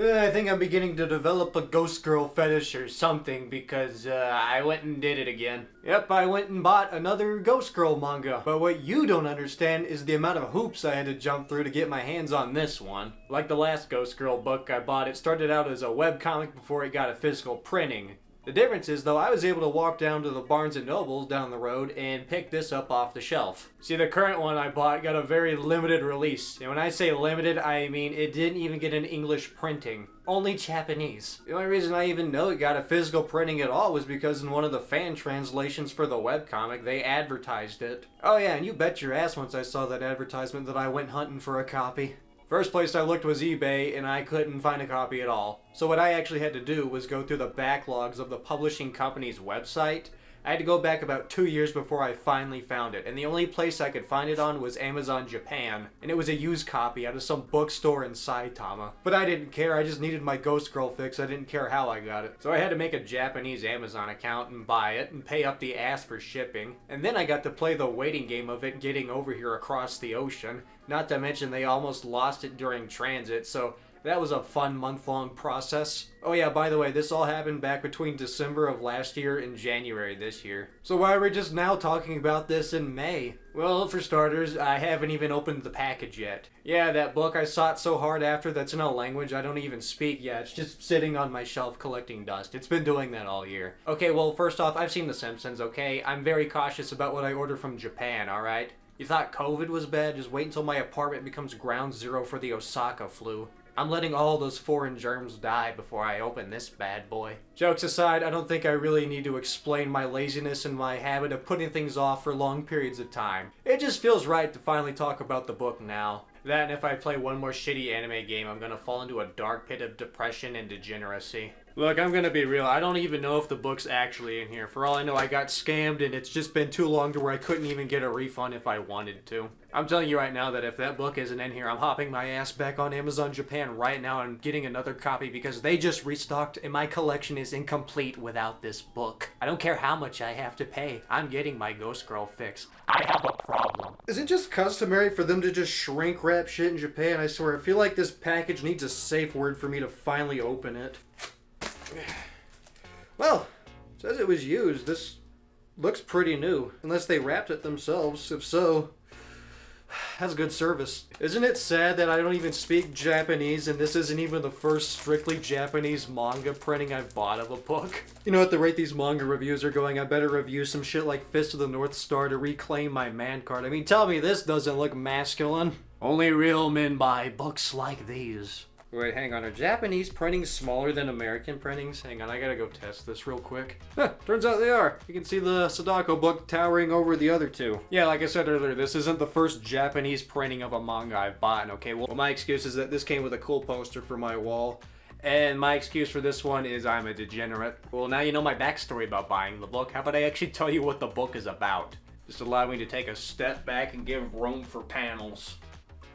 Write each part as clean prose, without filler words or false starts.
I think I'm beginning to develop a ghost girl fetish or something because I went and did it again. Yep, I went and bought another ghost girl manga. But what you don't understand is the amount of hoops I had to jump through to get my hands on this one. Like the last ghost girl book I bought, it started out as a webcomic before it got a physical printing. The difference is, though, I was able to walk down to the Barnes & Nobles down the road and pick this up off the shelf. See, the current one I bought got a very limited release. And when I say limited, I mean it didn't even get an English printing. Only Japanese. The only reason I even know it got a physical printing at all was because in one of the fan translations for the webcomic, they advertised it. Oh yeah, and you bet your ass once I saw that advertisement that I went hunting for a copy. First place I looked was eBay, and I couldn't find a copy at all. So what I actually had to do was go through the backlogs of the publishing company's website. I had to go back about 2 years before I finally found it, and the only place I could find it on was Amazon Japan, and it was a used copy out of some bookstore in Saitama. But I didn't care, I just needed my ghost girl fix, I didn't care how I got it. So I had to make a Japanese Amazon account and buy it, and pay up the ass for shipping, and then I got to play the waiting game of it getting over here across the ocean. Not to mention they almost lost it during transit, so that was a fun month-long process. Oh yeah, by the way, this all happened back between December of last year and January this year. So why are we just now talking about this in May? Well, for starters, I haven't even opened the package yet. Yeah, that book I sought so hard after that's in a language I don't even speak yet. It's just sitting on my shelf collecting dust. It's been doing that all year. Okay, well, first off, I've seen The Simpsons, okay? I'm very cautious about what I order from Japan, alright? You thought COVID was bad? Just wait until my apartment becomes ground zero for the Osaka flu. I'm letting all those foreign germs die before I open this bad boy. Jokes aside, I don't think I really need to explain my laziness and my habit of putting things off for long periods of time. It just feels right to finally talk about the book now. That and if I play one more shitty anime game, I'm gonna fall into a dark pit of depression and degeneracy. Look, I'm gonna be real, I don't even know if the book's actually in here. For all I know, I got scammed and it's just been too long to where I couldn't even get a refund if I wanted to. I'm telling you right now that if that book isn't in here, I'm hopping my ass back on Amazon Japan right now and getting another copy because they just restocked and my collection is incomplete without this book. I don't care how much I have to pay, I'm getting my ghost girl fix. I have a problem. Is it just customary for them to just shrink wrap shit in Japan? I swear, I feel like this package needs a safe word for me to finally open it. Well, it says it was used. This looks pretty new. Unless they wrapped it themselves. If so, that's good service. Isn't it sad that I don't even speak Japanese and this isn't even the first strictly Japanese manga printing I've bought of a book? You know, at the rate these manga reviews are going, I better review some shit like Fist of the North Star to reclaim my man card. I mean, tell me this doesn't look masculine. Only real men buy books like these. Wait, hang on. Are Japanese printings smaller than American printings? Hang on, I gotta go test this real quick. Turns out they are. You can see the Sadako book towering over the other two. Yeah, like I said earlier, this isn't the first Japanese printing of a manga I've bought, okay? Well, my excuse is that this came with a cool poster for my wall. And my excuse for this one is I'm a degenerate. Well, now you know my backstory about buying the book. How about I actually tell you what the book is about? Just allow me to take a step back and give room for panels.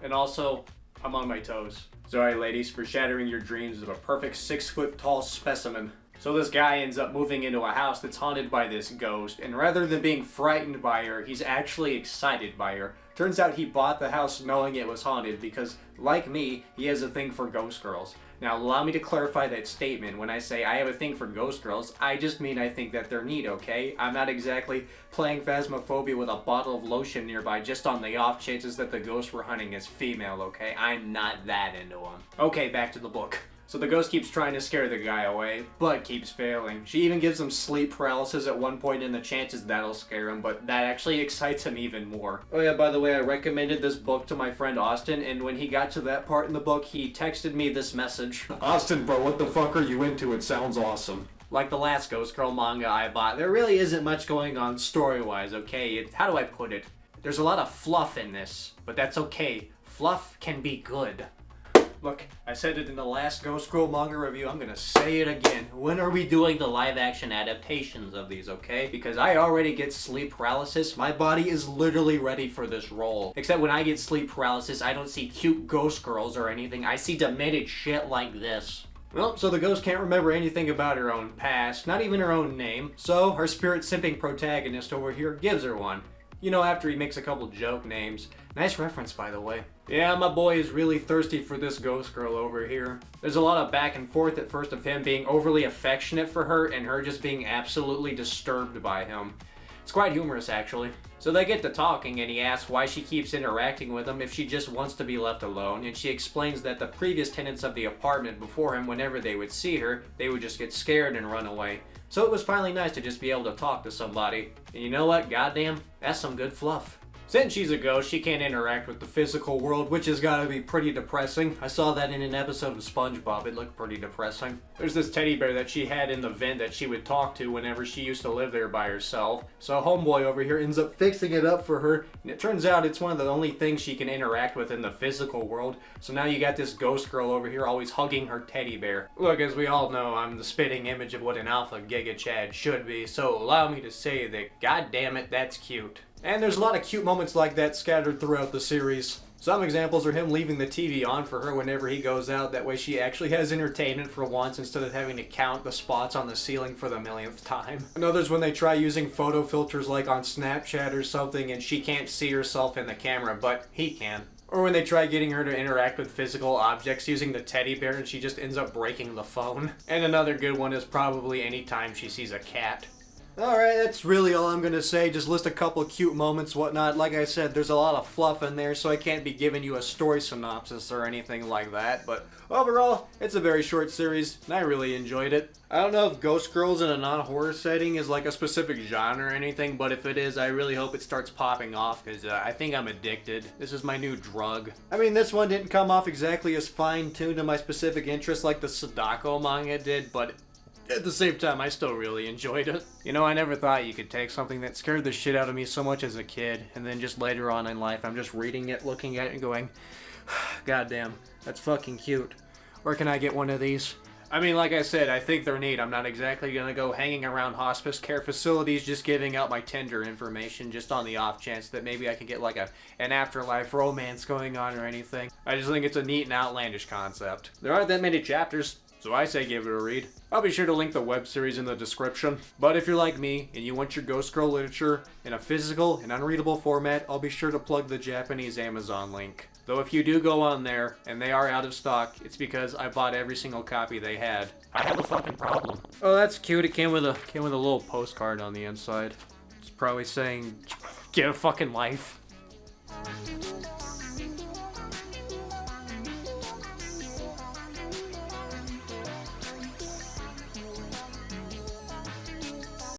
And also, I'm on my toes. Sorry ladies for shattering your dreams of a perfect 6-foot tall specimen. So this guy ends up moving into a house that's haunted by this ghost, and rather than being frightened by her, he's actually excited by her. Turns out he bought the house knowing it was haunted because, like me, he has a thing for ghost girls. Now allow me to clarify that statement. When I say I have a thing for ghost girls, I just mean I think that they're neat, okay? I'm not exactly playing Phasmophobia with a bottle of lotion nearby just on the off chances that the ghost we're hunting is female, okay? I'm not that into them. Okay, back to the book. So the ghost keeps trying to scare the guy away, but keeps failing. She even gives him sleep paralysis at one point, and the chances that'll scare him, but that actually excites him even more. Oh yeah, by the way, I recommended this book to my friend Austin, and when he got to that part in the book, he texted me this message. Austin, bro, what the fuck are you into? It sounds awesome. Like the last Ghost Girl manga I bought, there really isn't much going on story-wise, okay? How do I put it? There's a lot of fluff in this, but that's okay. Fluff can be good. Look, I said it in the last Ghost Girl manga review, I'm gonna say it again. When are we doing the live-action adaptations of these, okay? Because I already get sleep paralysis. My body is literally ready for this role. Except when I get sleep paralysis, I don't see cute ghost girls or anything. I see demented shit like this. Well, so the ghost can't remember anything about her own past, not even her own name. So, her spirit-simping protagonist over here gives her one. You know, after he makes a couple joke names. Nice reference, by the way. Yeah, my boy is really thirsty for this ghost girl over here. There's a lot of back and forth at first of him being overly affectionate for her and her just being absolutely disturbed by him. It's quite humorous, actually. So they get to talking and he asks why she keeps interacting with him if she just wants to be left alone, and she explains that the previous tenants of the apartment before him, whenever they would see her, they would just get scared and run away. So it was finally nice to just be able to talk to somebody. And you know what? Goddamn, that's some good fluff. Since she's a ghost, she can't interact with the physical world, which has gotta be pretty depressing. I saw that in an episode of SpongeBob. It looked pretty depressing. There's this teddy bear that she had in the vent that she would talk to whenever she used to live there by herself. So homeboy over here ends up fixing it up for her, and it turns out it's one of the only things she can interact with in the physical world. So now you got this ghost girl over here always hugging her teddy bear. Look, as we all know, I'm the spitting image of what an alpha Giga Chad should be, so allow me to say that, god damn it, that's cute. And there's a lot of cute moments like that scattered throughout the series. Some examples are him leaving the TV on for her whenever he goes out, that way she actually has entertainment for once instead of having to count the spots on the ceiling for the millionth time. And others when they try using photo filters like on Snapchat or something and she can't see herself in the camera, but he can. Or when they try getting her to interact with physical objects using the teddy bear and she just ends up breaking the phone. And another good one is probably any time she sees a cat. Alright, that's really all I'm gonna say. Just list a couple cute moments, whatnot. Like I said, there's a lot of fluff in there, so I can't be giving you a story synopsis or anything like that. But overall, it's a very short series, and I really enjoyed it. I don't know if Ghost Girls in a non-horror setting is like a specific genre or anything, but if it is, I really hope it starts popping off, because I think I'm addicted. This is my new drug. I mean, this one didn't come off exactly as fine-tuned to my specific interests like the Sadako manga did, but at the same time, I still really enjoyed it. You know, I never thought you could take something that scared the shit out of me so much as a kid, and then just later on in life, I'm just reading it, looking at it, and going, goddamn, that's fucking cute. Where can I get one of these? I mean, like I said, I think they're neat. I'm not exactly gonna go hanging around hospice care facilities just giving out my Tinder information just on the off chance that maybe I can get like an afterlife romance going on or anything. I just think it's a neat and outlandish concept. There aren't that many chapters, so I say give it a read. I'll be sure to link the web series in the description. But if you're like me and you want your Ghost Girl literature in a physical and unreadable format, I'll be sure to plug the Japanese Amazon link. Though if you do go on there and they are out of stock, it's because I bought every single copy they had. I have a fucking problem. Oh, that's cute. It came with a little postcard on the inside. It's probably saying, get a fucking life.